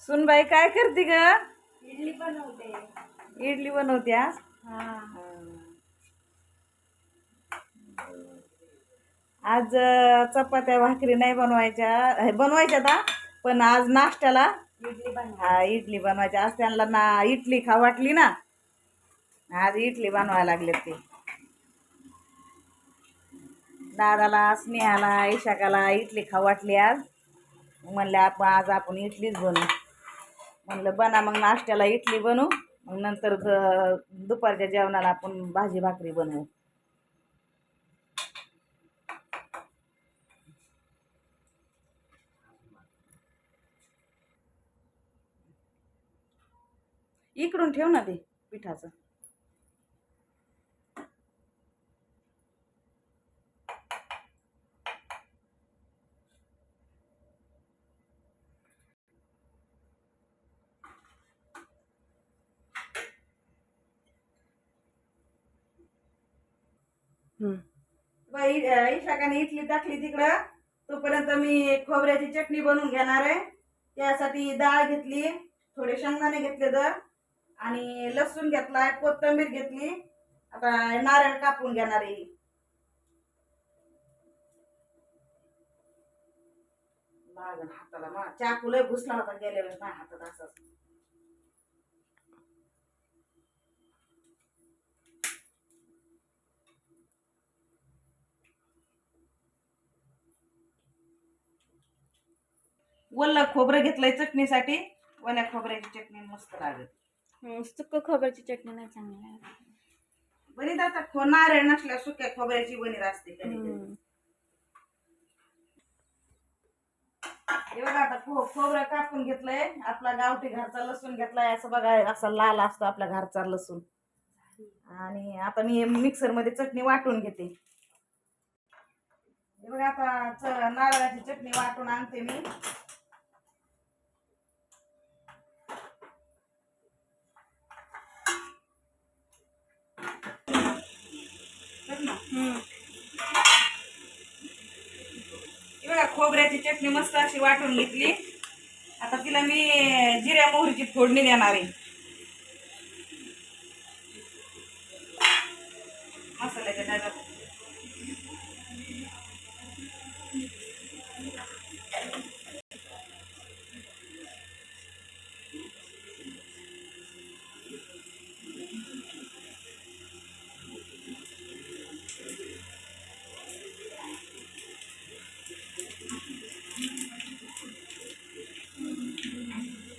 सुनबाई काय करते ग? इडली बनवते. इडली बनवते आज. हा. आज चपात्या भाकरी नाही बनवायच्या आता, पण आज नाश्त्याला इडली बनव. इडली बनवायच्या. आज त्यांना ना इडली खाऊ वाटली ना, आज इडली बनवायला लागले ते. दादाला, स्नेहाला, इशाकाला इडली खाऊ वाटली आज. म्हणलं आज आपण इडलीच बनवू. म्हणलं बना मग नाश्त्याला इडली बनवू, मग नंतर दुपारच्या जेवणाला आपण भाजी भाकरी बनवू. इकडून ठेव ना ते पिठाचं. इशाकाने इडली टाकली तिकडं, तोपर्यंत मी खोबऱ्याची चटणी बनवून घेणार आहे. त्यासाठी डाळ घेतली, थोडे शेंगदाणे घेतले आणि लसूण घेतलाय, कोथिंबीर घेतली. आता नारळ कापून घेणार आहे. लागण हाताला, चाकू लय घुसला होता गेल्या वेळेस माझ्या हातात असं. वल्ल खोबरं घेतलंय चटणीसाठी. वल्या खोबऱ्याची चटणी मस्त लागेल. सुक्क खोबऱ्याची चटणी नाही चांगली लागत. बरी जातात नारळ नसल्या सुक्या खोबऱ्याची बनीर असते कधी कधी. हे बघा आता खोबरं कापून घेतलंय. आपला गावठी घरचा लसूण घेतलाय. असं बघा, असा लाल असतो आपल्या घरचा लसूण. आणि आता मी मिक्सर मध्ये चटणी वाटून घेते. हे बघा आता नारळाची चटणी वाटून आणते मी. बघा खोबऱ्याची चटणी मस्त अशी वाटून घेतली. आता तिला मी जिऱ्या मोहरीची फोडणी देणार आहे. मसाल्याच्या डब्यात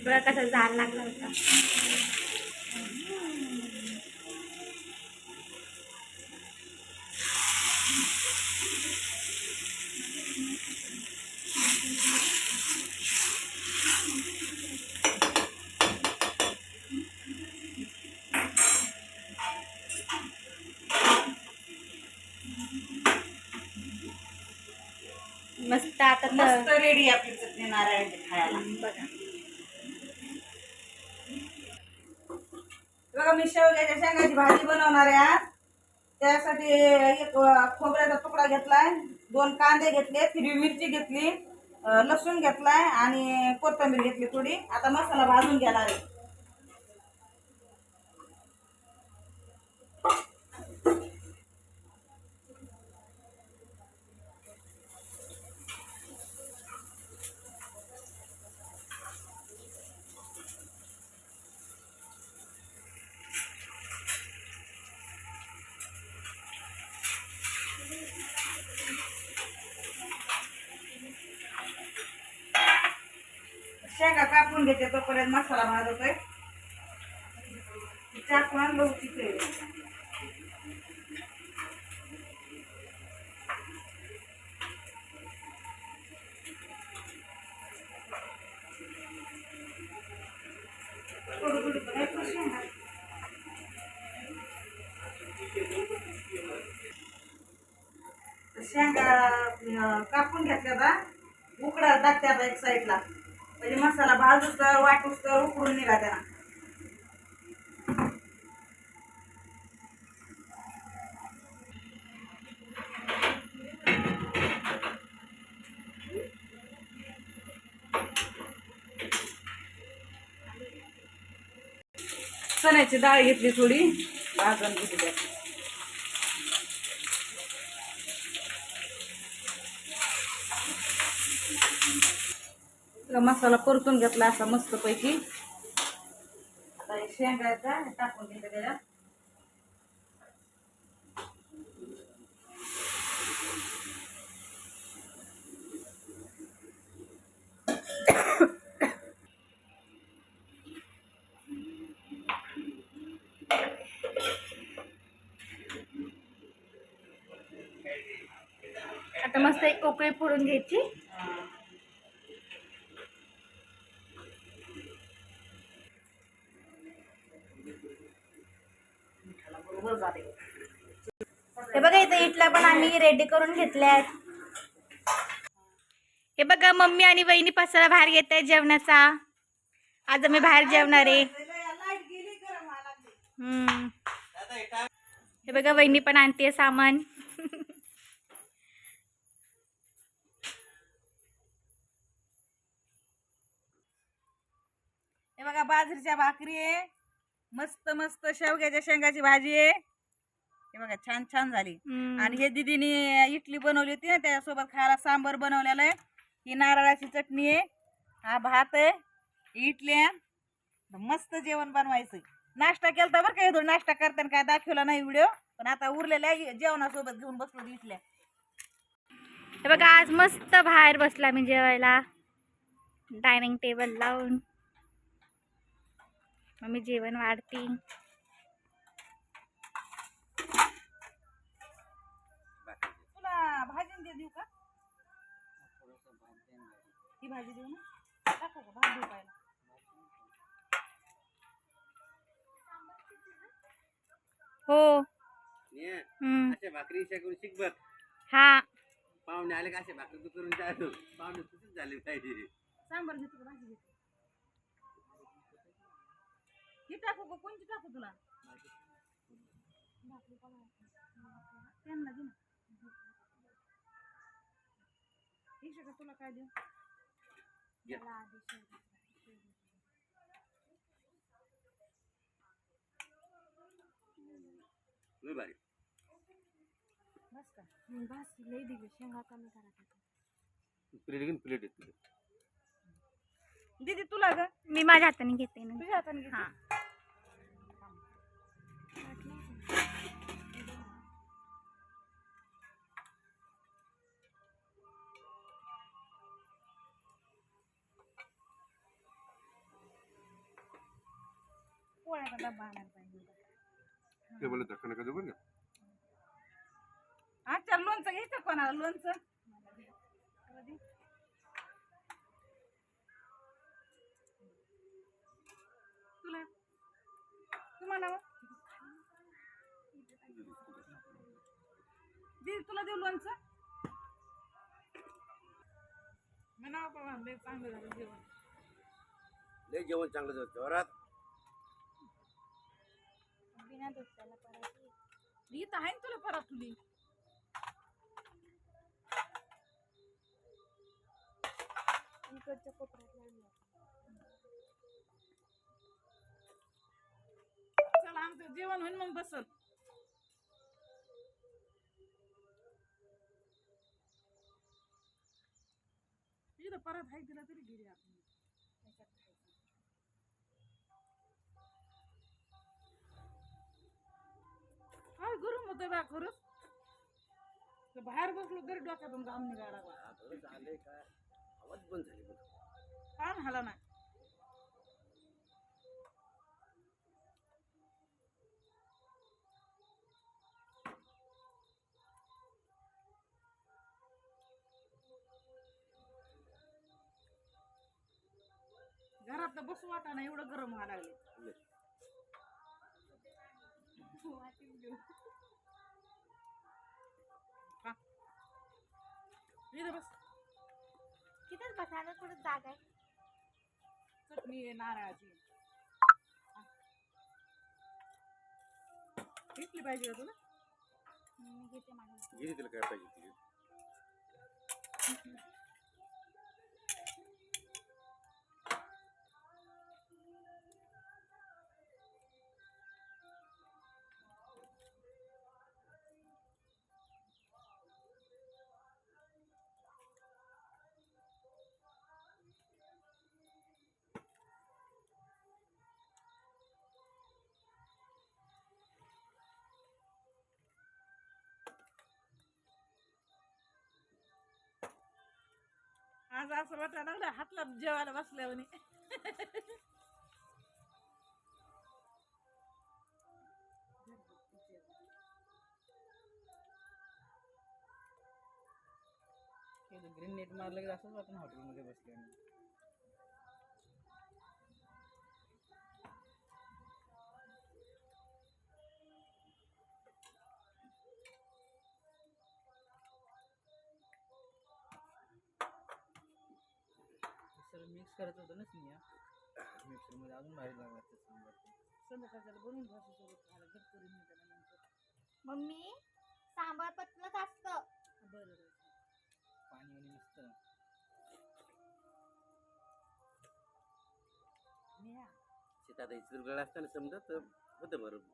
बघा कसा झाड लागला होता. मस्त आता मस्त रेडी आपली चटणी नारळाची खायला. बघा बघा मी शेवग्याच्या शेंगाची भाजी बनवणार आहे आज. त्यासाठी एक खोबऱ्याचा तुकडा घेतलाय, 2 कांदे घेतले, हिरवी मिरची घेतली, लसूण घेतलाय आणि कोथिंबीर घेतली थोडी. आता मसाला भाजून घेणार आहे. शेंगा कापून घेते तोपर्यंत मसाला भाजतोय. चाकू आणलं होती. शेंगा कापून घेतल्या, उकडा टाकत्यात एक साईडला. म्हणजे मसाला भाजूस तर वाटूस तर उकडून निघा त्याला. चण्याची डाळ घेतली थोडी, भाजून घेतली त्यात. मसाला परतून घेतला असा मस्त पैकी. आता हे शेंगाचा टाकून घेते त्याच्यात. आता मस्त एक उकळी फोडून घ्यायची. बरोबर झाले. हे बघा इथे इटल्या पण आम्ही रेडी करून घेतल्यात. हे बघा मम्मी आणि वहिनी पसारा बाहेर घेत आहेत जेवणाचा. आज आम्ही बाहेर जेवणार आहे. हे बघा वहिनी पण आणते सामान. हे बघा बाजरीच्या भाकरी आहे, मस्त मस्त शेवग्याच्या शेंगाची भाजी आहे. हे बघा छान छान झाली. आणि हे दीदीने इडली बनवली होती ना, त्यासोबत खायला सांबर बनवलेलं आहे. ही नारळाची चटणी आहे, हा भात आहे, इडली आहे. मस्त जेवण बनवायचं. नाश्ता केलता बरं का, इथून नाश्ता करताना काय दाखवला नाही व्हिडिओ, पण आता उरलेल्या जेवणासोबत घेऊन बसलो इडल्या. हे बघा आज मस्त बाहेर बसला मी जेवायला डायनिंग टेबल लावून. मम्मी जेवण वाढती. तुला भाजी देऊ का? ही भाजी देऊ ना, टाकू का भात देऊ पाहिला. हो. अशा भाकरी करून शिक बघ. हा पाहुणे आले का अशा भाकरी तू करून जातो. पाहुणे तुझीच झाले पाहिजे. सांबार घेतो का भाजी घेतो? ही टाकू का, कोणती टाकू तुला? त्यांना दे ना. इशा का तुला काय देऊ? लय भारी. बस का? बस लई दिली शेंगा कमी करा. प्लेट घेऊन प्लेट येते. दीदी तुला ग? मी माझ्या हाताने घेते ना. तुझ्या हाताने घे. हा पोळ्याचा डब्बा आणायला पाहिजे. ते बोलत धक्का नका देऊ बरं का. अच्छा लोणचं घ्यायचं कोणाला? लोणचं तुला, तुम्हाला दीदी तुला देऊ लोणचं? म्हणावं बाबा लय चांगलं झालं जेवण. लय जेवण चांगलं झालं जोरात. बिना दुसऱ्याला परत इथं आहे ना तुला परत तुली. इकडच्या कोपऱ्यात लागलं. चला आमचं जेवण होईल मग बसल. इथं परत आहे तिला तरी गेली आपण. काय गरम होतं बा खरंच. तर बाहेर बसलो तरी डोक्यातून घाम निघाला बा. झाले काय आवाज बंद झाली बघ. काम झाला नाही. घरात बसू वाटा नाही, एवढं गरम व्हायला लागले. इथं बस. तिथेच बसायला थोडं जागा आहे. चटणी आहे नारळाची. घेतली पाहिजे का तुला? मी घेते माझ्या. गिरी तिला काय पाहिजे ती. आज असं वाटायला लागलं हातला जेवायला बसल्यावर ग्रीन नेट मारलं की असंच वाटतं हॉटेलमध्ये बसले सर मिक्स करायचं होतं ना सिनिया मिक्सरमध्ये अजून भारी लागतं सांबार संध्याकाळच्याला बनवून भाषेसोबत खायला गट करून त्यानंतर मम्मी सांबार पतलंच असतं. बरं पाणी आणि नसतं नेहा शेतात चिरगळ असताना समजा तर होतं बरोबर.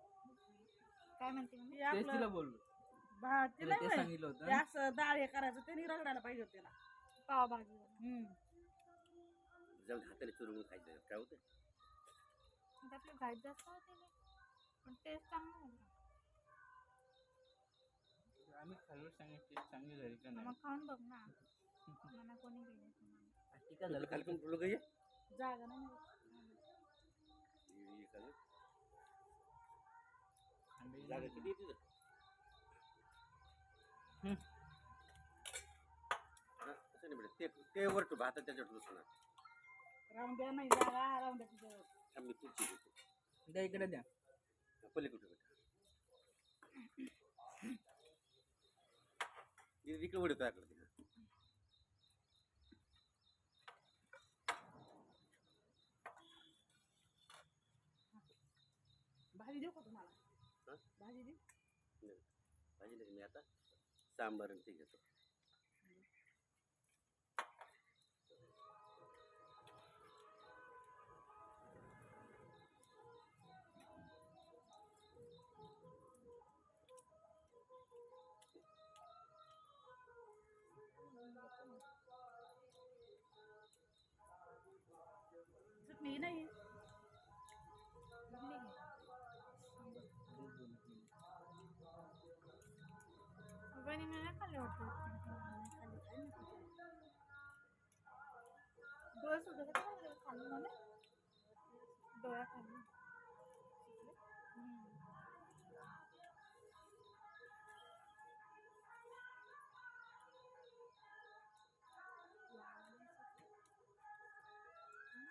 काय म्हणते मम्मी? हे तेच तिला आपलं बोललो तिला ते सांगितलं होतं ते असं डाळ हे करायचं त्यांनी रगडायला पाहिजे होतं त्याला. पावभाजी जाऊन हाताने चुरून खायचं काय होतं. आपली घाट जास्त होते ना, पण टेस्ट चांगला होता. आम्ही खाल्लं सांगितलं चांगली झाली का नाही मग खाऊन बघ ना, मला कोणी गेलं ठीक आहे झालं खाली पण फुलं काही जागा नाही जागा किती येते असं नाही म्हणजे ते वरतो भातात त्याच्यावर दुसरं राहून द्या नाही जागा राहून द्या तिच्यावर. आम्ही पुढची घेतो द्या इकडे द्या पलीकडे इकडे वडतो आकडे भाजी देऊ का तुम्हाला? हां भाजी देऊ भाजी नाही मी आता सांबार आणि ते घेतो. चटणी नाही बनी मला खाल्ले वाटतं. डोळे सुद्धा खाल्लं मला डोळा खाल्ली.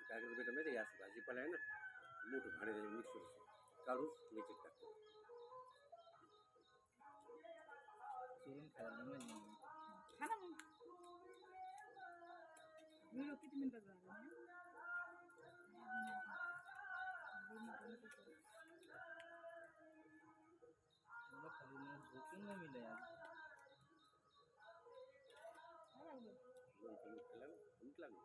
काय करतो बेटा माहिती आहे असं भाजीपाला आहे ना मोठं भाडे मिक्सर काढून याच्यात टाकतो चुरून खायला म्हणजे खा ना मग. व्हिडिओ किती मिनिटाचा झाला? मला खाली म्हणून झोपून नाही मिळालं यार भूक लागली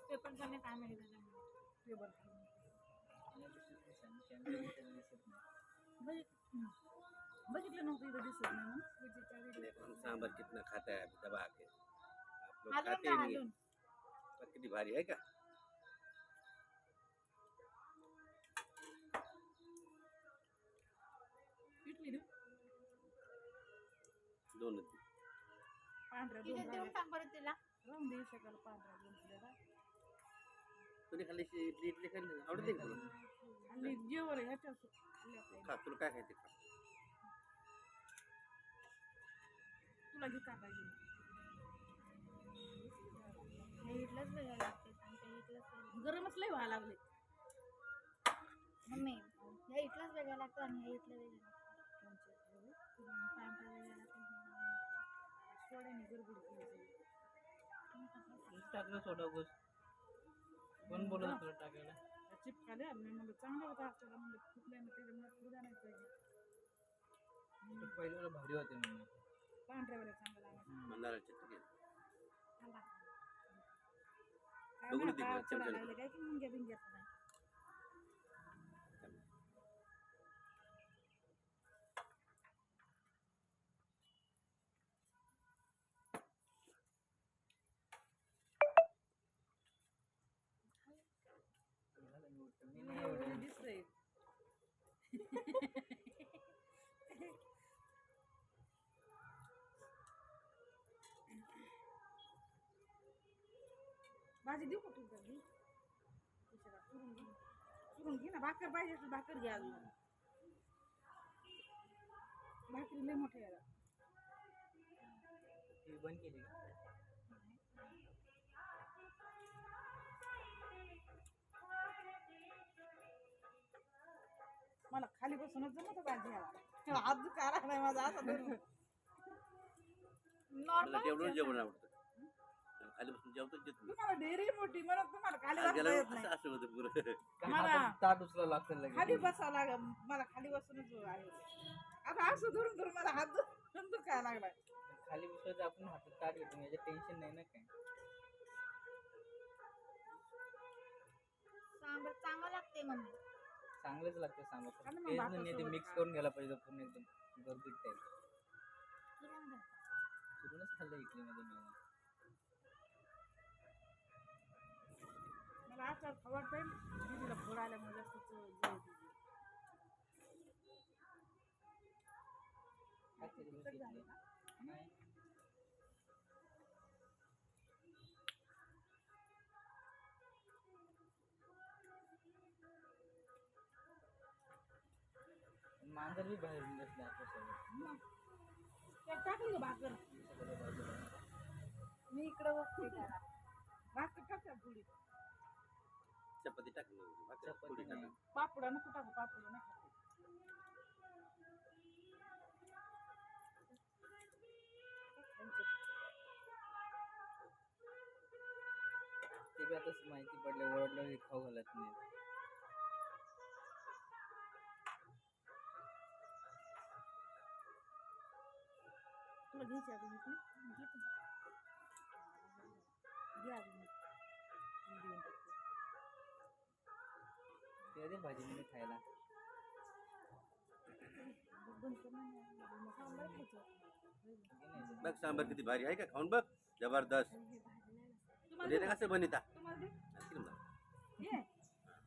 ते पण करणे काय माहिती त्याच्यामध्ये टेबल बघितलं नव्हतं इथं दिसत नाही म्हणून पूजेच्या व्हिडिओ. सांबर कितना खाता है अभी दबा के आप लोग हालून खाते ना, नहीं हालून. पर कितनी भारी है क्या इडली देऊ दोन पांढऱ्या तिथे दोन देऊन टाक बरं तिला. राहून देऊ शकाल पांढऱ्या दोन प्लेटा. तुम्ही खाल्ली इडली इडली खाल्ली आवडते का तुला आणि जेवण ह्याच्या खा तुला काय खायचं खा तुला घेऊ कांदा घेऊन. हे इथलंच वेगळं लागते आणि ते इथलंच वेगळं. गरमच लय व्हायला लागले. मम्मी हे इथलंच वेगळं लागतं आणि हे इथलं वेगळं लागतं. पांढरा वेगळा लागतं. सोड्याने गडबड केली. टाकलं सोडा गोस कोण बोलत तुला टाकायला चिपकाल्या मी म्हणलं चांगलं होतं आपल्याला म्हणलं फुटल्यानं त्याच्यामुळे उद्या नाही पाहिजे. पहिलं भारी होते म्हणून पांढऱ्यावाला चांगला लागायचा. मंदारा चिटके काय दगडू माहिती दे काय मला, चमचा लागले काय की मुंग्या बिंग्या नाही. मी नाही एवढं दिसतंय. भाजी देऊ का तुला घे? चुरून घे ना. भाकर पाहिजे असेल भाकर घ्या अजून. भाकरी लय मोठे याला. टीव्ही बंद केली का? मला खाली बसूनच जमत भाजी ह्याला. हात दुखायला नाही माझा असं धरून. मला तेवढं जेवण आवडतं आणि खाली बसून जेवतच देत नाही. तुम्हाला डेअरी मोठी म्हणून तुम्हाला खाली आज बसता गेल्यावर येत नाही. असं असं होतं पुरं. मला- हातात ताट उचलावं लागतं लगेच. खाली बसावं लागेल. मला खाली बसूनच आहे. आता असं धरून धरून मला हात दुखायला लागलाय. खाली बसवायचं आपण हातात ताट घेतो याचं टेन्शन नाही ना काय. सांबर चांगलं लागते मम्मी. चांगलंच लागतं सांगा आणि मग तेच भाकर नाही ते सोबत मिक्स खा. करून घ्यायला पाहिजे पूर्ण एकदम गरबीट टाईप. किरण घाल. चिरूनच खाल्लं इडलीमध्ये मी. मला आचार आवडतंय. दीदीला फोड आल्यामुळे जास्त चव येते. काय तरी तिखट झालं घेतली. का? नाही मांजर बी बाहेरून बसले आपल्यासोबत. त्यात टाकली का भाकर? सगळं बाजूला. मी इकडं बघते त्याला. भाकर टाकल्या थोडी. चपाती टाकली भाकर चपाती थोडी नाही. टाकली. पापडा नको टाकू. पापड नाही खाते. ते बी आताच माहिती पडले ओरडलं खाऊ घालत नाही. तुला घ्यायची अजून इथली? घेते. घे अजून एक. मी देऊन टाकते. ते दे भाजीमध्ये खायला. बंद कर ना. मग सांबार खायचं. घे नाही बघ सांबार किती भारी आहे का खाऊन बघ जबरदस्त. तुम्हाला म्हणजे देऊ? कसं बनिता तुम्हाला देऊ? आणखी ना. घे.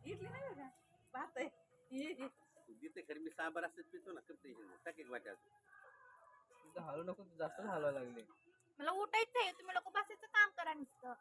इडली नाही बरं का? भात आहे. ये. तू देते खरी मी सांबार असंच पितो ना कधी टाक एक वाट्यात. तुझं हलू नको तू जास्तच हलवायला लागले. मला उठायचंय. तुम्ही लोक बसायचं काम करा नुसतं.